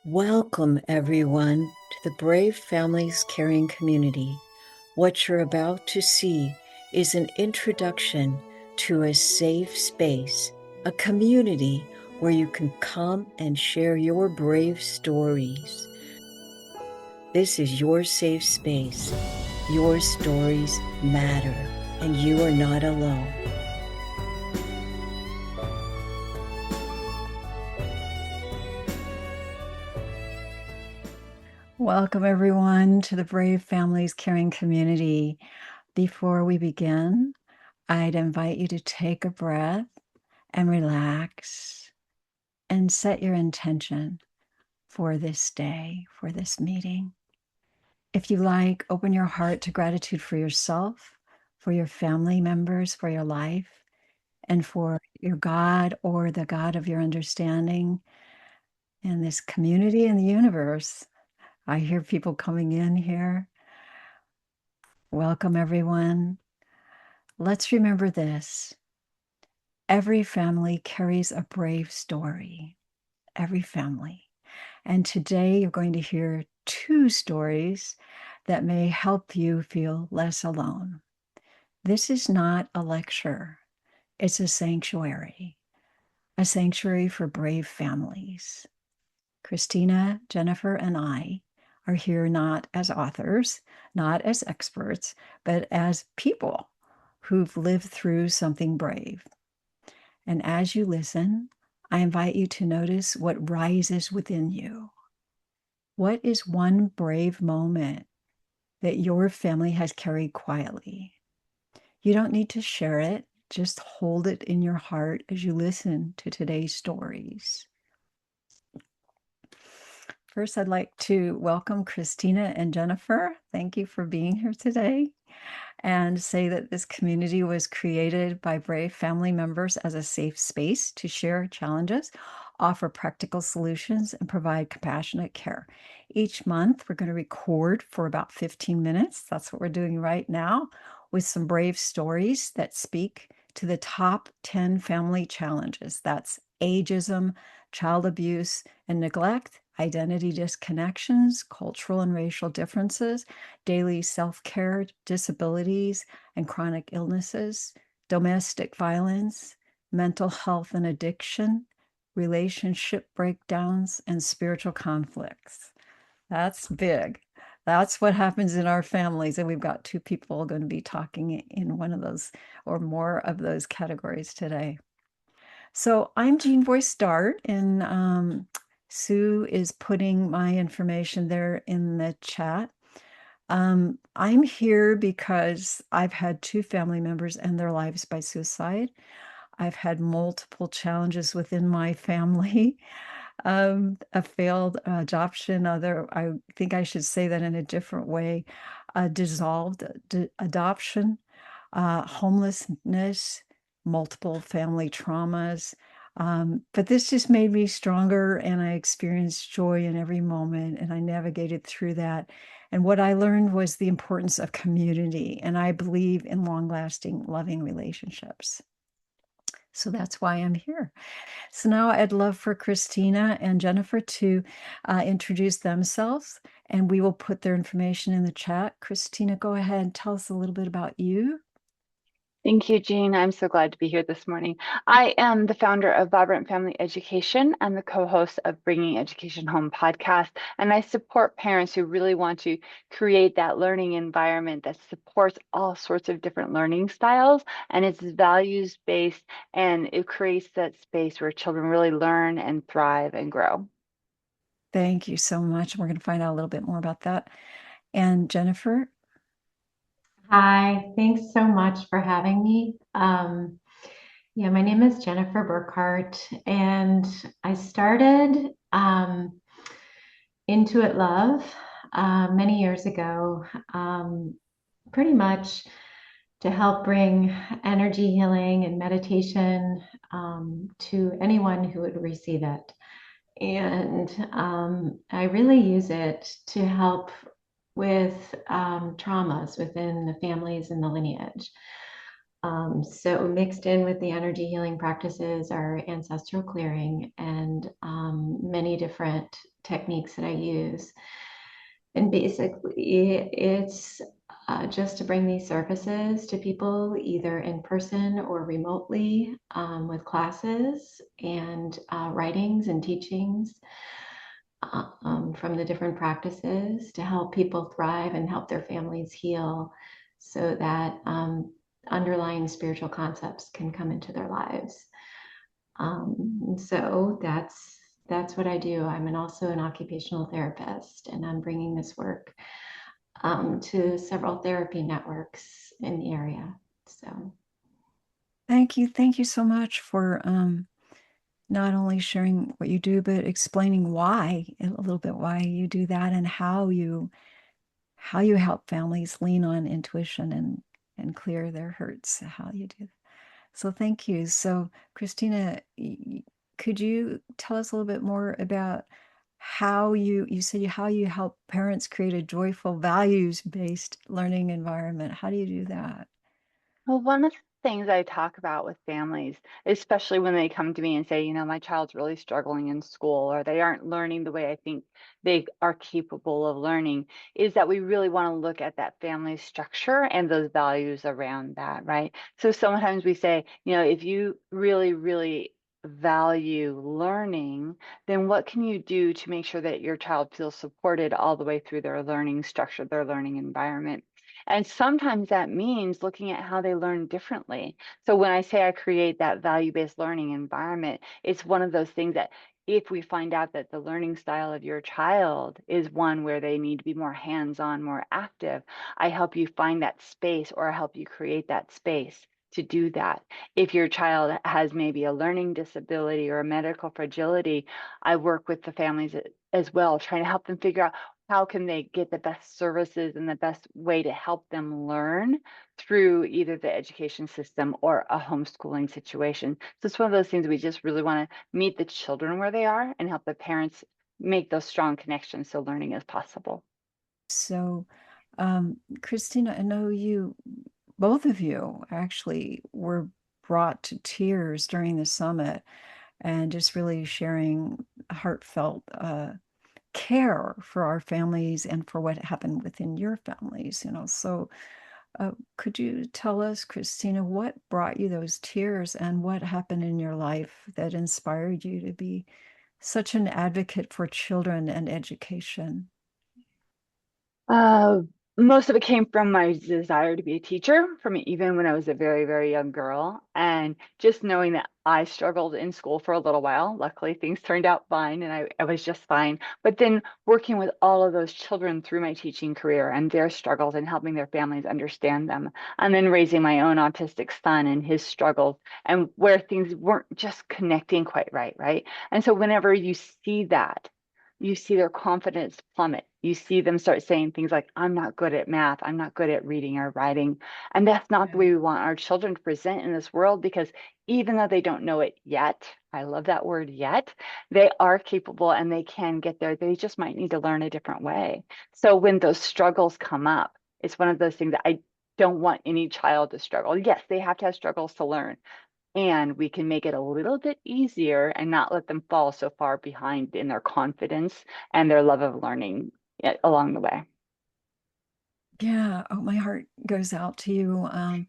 Welcome, everyone, to the Brave Families Caring Community. What you're about to see is an introduction to a safe space, a community where you can come and share your brave stories. This is your safe space. Your stories matter, and you are not alone. Welcome, everyone, to the Brave Families Caring Community. Before we begin, I'd invite you to take a breath and relax and set your intention for this day, for this meeting. If you like, open your heart to gratitude for yourself, for your family members, for your life, and for your God or the God of your understanding and this community and the universe. I hear people coming in here. Welcome, everyone. Let's remember this. Every family carries a brave story. Every family. And today you're going to hear two stories that may help you feel less alone. This is not a lecture. It's a sanctuary for brave families. Kristina, Jennifer, and I are here not as authors, not as experts, but as people who've lived through something brave. And as you listen, I invite you to notice what rises within you. What is one brave moment that your family has carried quietly? You don't need to share it, just hold it in your heart as you listen to today's stories. First, I'd like to welcome Kristina and Jennifer. Thank you for being here today, and say that this community was created by brave family members as a safe space to share challenges, offer practical solutions, and provide compassionate care. Each month, we're going to record for about 15 minutes. That's what we're doing right now, with some brave stories that speak to the top 10 family challenges. That's ageism, child abuse and neglect, identity disconnections, cultural and racial differences, daily self-care, disabilities and chronic illnesses, domestic violence, mental health and addiction, relationship breakdowns, and spiritual conflicts. That's big. That's what happens in our families. And we've got two people going to be talking in one of those or more of those categories today. So I'm Jean Voice Dart, and Sue is putting my information there in the chat. I'm here because I've had two family members end their lives by suicide. I've had multiple challenges within my family, a failed adoption, I think I should say that in a different way, dissolved adoption, homelessness, multiple family traumas. But this just made me stronger, and I experienced joy in every moment, and I navigated through that. And what I learned was the importance of community, and I believe in long-lasting, loving relationships. So that's why I'm here. So now I'd love for Kristina and Jennifer to introduce themselves, and we will put their information in the chat. Kristina, go ahead, tell us a little bit about you. Thank you, Jean. I'm so glad to be here this morning. I am the founder of Vibrant Family Education and the co-host of Bringing Education Home podcast. And I support parents who really want to create that learning environment that supports all sorts of different learning styles, and it's values-based, and it creates that space where children really learn and thrive and grow. Thank you so much. We're going to find out a little bit more about that. And Jennifer? Hi, thanks so much for having me. Yeah, my name is Jennifer Burkhart, and I started Intuit Love many years ago, pretty much to help bring energy healing and meditation to anyone who would receive it. And I really use it to help with traumas within the families and the lineage. So mixed in with the energy healing practices are ancestral clearing and many different techniques that I use. And basically, it's just to bring these services to people either in person or remotely with classes and writings and teachings from the different practices to help people thrive and help their families heal so that underlying spiritual concepts can come into their lives. So that's what I do. Also an occupational therapist, and I'm bringing this work to several therapy networks in the area. So Thank you. Thank you so much for not only sharing what you do, but explaining why, a little bit why you do that and how you help families lean on intuition and clear their hurts, how you do that. So thank you. So Kristina, could you tell us a little bit more about how you said how you help parents create a joyful values-based learning environment? How do you do that? Well, one of the things I talk about with families, especially when they come to me and say, my child's really struggling in school or they aren't learning the way I think they are capable of learning, is that we really want to look at that family structure and those values around that, right? So sometimes we say, if you really, really value learning, then what can you do to make sure that your child feels supported all the way through their learning structure, their learning environment? And sometimes that means looking at how they learn differently. So when I say I create that value-based learning environment, it's one of those things that if we find out that the learning style of your child is one where they need to be more hands-on, more active, I help you find that space or I help you create that space to do that. If your child has maybe a learning disability or a medical fragility, I work with the families as well, trying to help them figure out how can they get the best services and the best way to help them learn through either the education system or a homeschooling situation. So it's one of those things we just really want to meet the children where they are and help the parents make those strong connections so learning is possible. So, Kristina, I know both of you actually were brought to tears during the summit and just really sharing heartfelt care for our families and for what happened within your families. So could you tell us, Kristina, what brought you those tears and what happened in your life that inspired you to be such an advocate for children and education? Uh, Most of it came from my desire to be a teacher from even when I was a very, very young girl. And just knowing that I struggled in school for a little while. Luckily, things turned out fine and I was just fine. But then working with all of those children through my teaching career and their struggles and helping their families understand them. And then raising my own autistic son and his struggles and where things weren't just connecting quite right, right? And so whenever you see that, you see their confidence plummet. You see them start saying things like, I'm not good at math. I'm not good at reading or writing. And that's not the way we want our children to present in this world because even though they don't know it yet, I love that word yet, they are capable and they can get there. They just might need to learn a different way. So when those struggles come up, it's one of those things that I don't want any child to struggle. Yes, they have to have struggles to learn, and we can make it a little bit easier and not let them fall so far behind in their confidence and their love of learning along the way. Yeah, oh, my heart goes out to you. I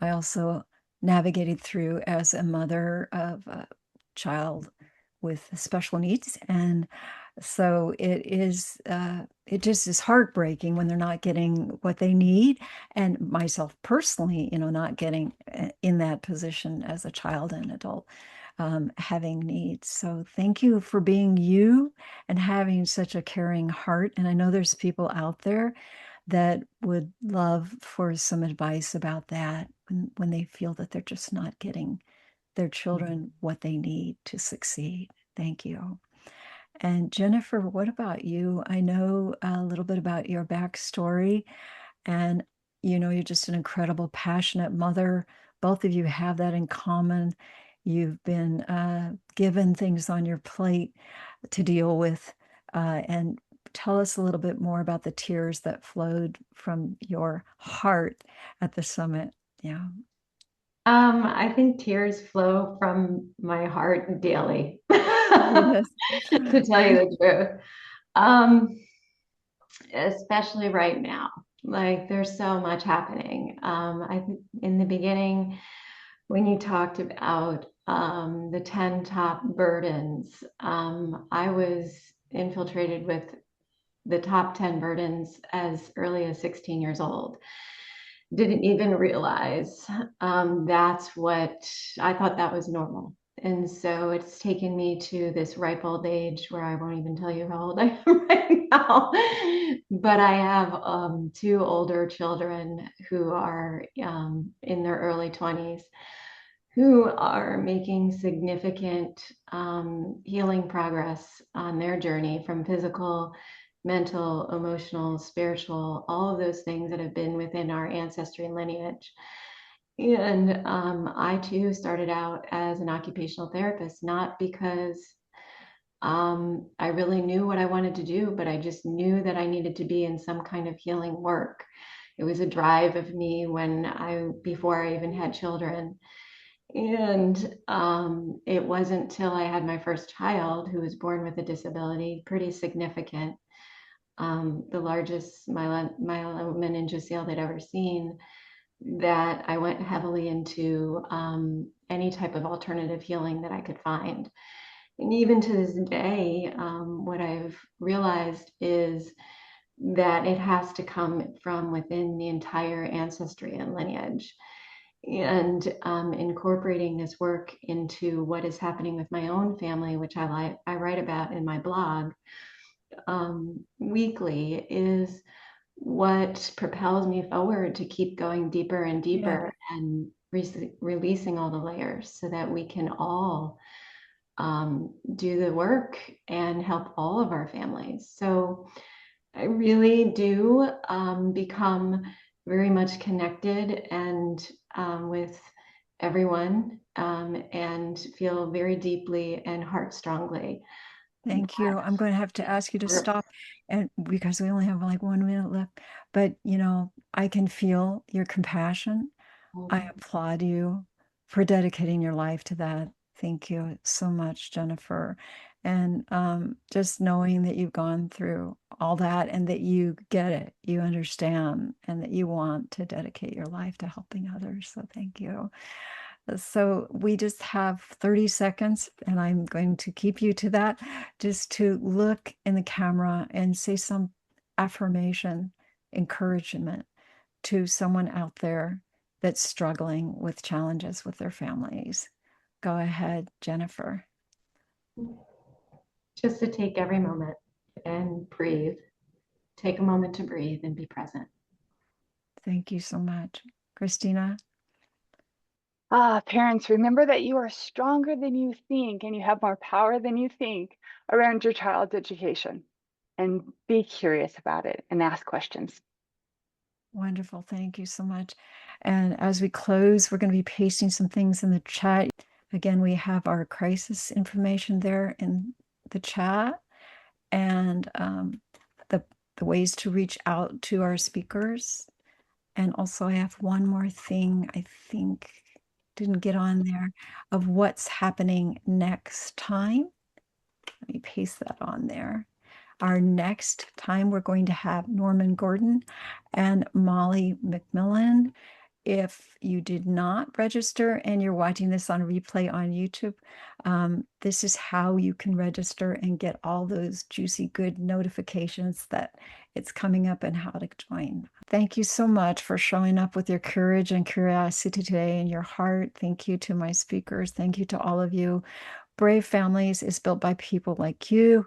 also navigated through as a mother of a child with special needs. And so it just is heartbreaking when they're not getting what they need. And myself personally, not getting in that position as a child and adult, having needs. So thank you for being you and having such a caring heart. And I know there's people out there that would love for some advice about that when they feel that they're just not getting their children what they need to succeed. Thank you. And Jennifer, what about you? I know a little bit about your backstory, and you're just an incredible, passionate mother. Both of you have that in common. You've been given things on your plate to deal with, and tell us a little bit more about the tears that flowed from your heart at the summit. Yeah. I think tears flow from my heart daily. Yes. to tell you the truth. Um, Especially right now. Like there's so much happening. I think in the beginning, when you talked about the 10 top burdens, I was infiltrated with the top 10 burdens as early as 16 years old. Didn't even realize that's what I thought that was normal. And so it's taken me to this ripe old age where I won't even tell you how old I am right now. But I have two older children who are in their early 20s who are making significant healing progress on their journey from physical, mental, emotional, spiritual, all of those things that have been within our ancestry and lineage. And I too started out as an occupational therapist, not because I really knew what I wanted to do, but I just knew that I needed to be in some kind of healing work. It was a drive of me before I even had children. And it wasn't till I had my first child, who was born with a disability, pretty significant, the largest myelomeningocele they'd ever seen, that I went heavily into any type of alternative healing that I could find. And even to this day, what I've realized is that it has to come from within the entire ancestry and lineage. And incorporating this work into what is happening with my own family, which I write about in my blog weekly, is what propels me forward to keep going deeper and Yeah. deeper and releasing all the layers so that we can all do the work and help all of our families. So I really do become very much connected and with everyone and feel very deeply and heart strongly. Thank you. I'm going to have to ask you to stop, and because we only have like 1 minute left, but I can feel your compassion. I applaud you for dedicating your life to that. Thank you so much, Jennifer. And just knowing that you've gone through all that and that you get it, you understand, and that you want to dedicate your life to helping others. So thank you. So we just have 30 seconds, and I'm going to keep you to that, just to look in the camera and say some affirmation, encouragement to someone out there that's struggling with challenges with their families. Go ahead, Jennifer. Just to take every moment and breathe. Take a moment to breathe and be present. Thank you so much. Kristina? Parents, remember that you are stronger than you think and you have more power than you think around your child's education. And be curious about it and ask questions. Wonderful. Thank you so much. And as we close, we're going to be pasting some things in the chat. Again, we have our crisis information there in the chat, and the ways to reach out to our speakers. And also, I have one more thing I think didn't get on there, of what's happening next time. Let me paste that on there. Our next time, we're going to have Norman Gordon and Molly McMillan. If you did not register and you're watching this on replay on YouTube, this is how you can register and get all those juicy, good notifications that it's coming up and how to join. Thank you so much for showing up with your courage and curiosity today and your heart. Thank you to my speakers. Thank you to all of you. Brave Families is built by people like you,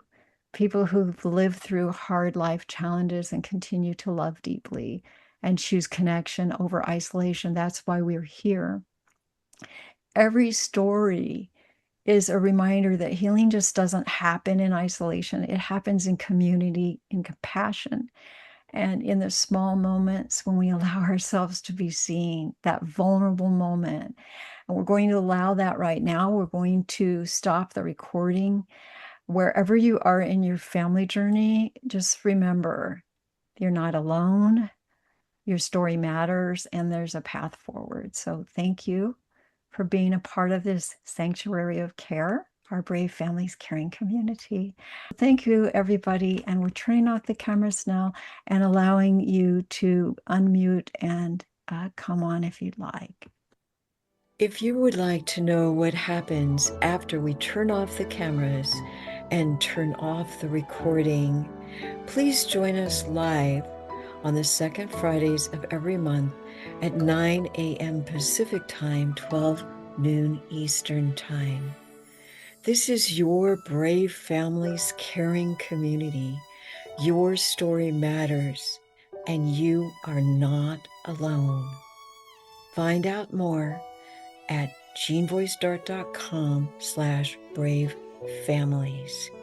people who've lived through hard life challenges and continue to love deeply and choose connection over isolation. That's why we're here. Every story is a reminder that healing just doesn't happen in isolation. It happens in community, in compassion, and in the small moments when we allow ourselves to be seen, that vulnerable moment. And we're going to allow that right now. We're going to stop the recording. Wherever you are in your family journey, just remember you're not alone. Your story matters, and there's a path forward. So thank you for being a part of this sanctuary of care. our Brave Families Caring community. Thank you, everybody. And we're turning off the cameras now and allowing you to unmute and come on if you'd like. If you would like to know what happens after we turn off the cameras and turn off the recording, please join us live on the second Fridays of every month at 9 a.m. Pacific Time, 12 noon Eastern Time. This is your Brave Families Caring community. Your story matters, and you are not alone. Find out more at jeanvoicedart.com/bravefamilies.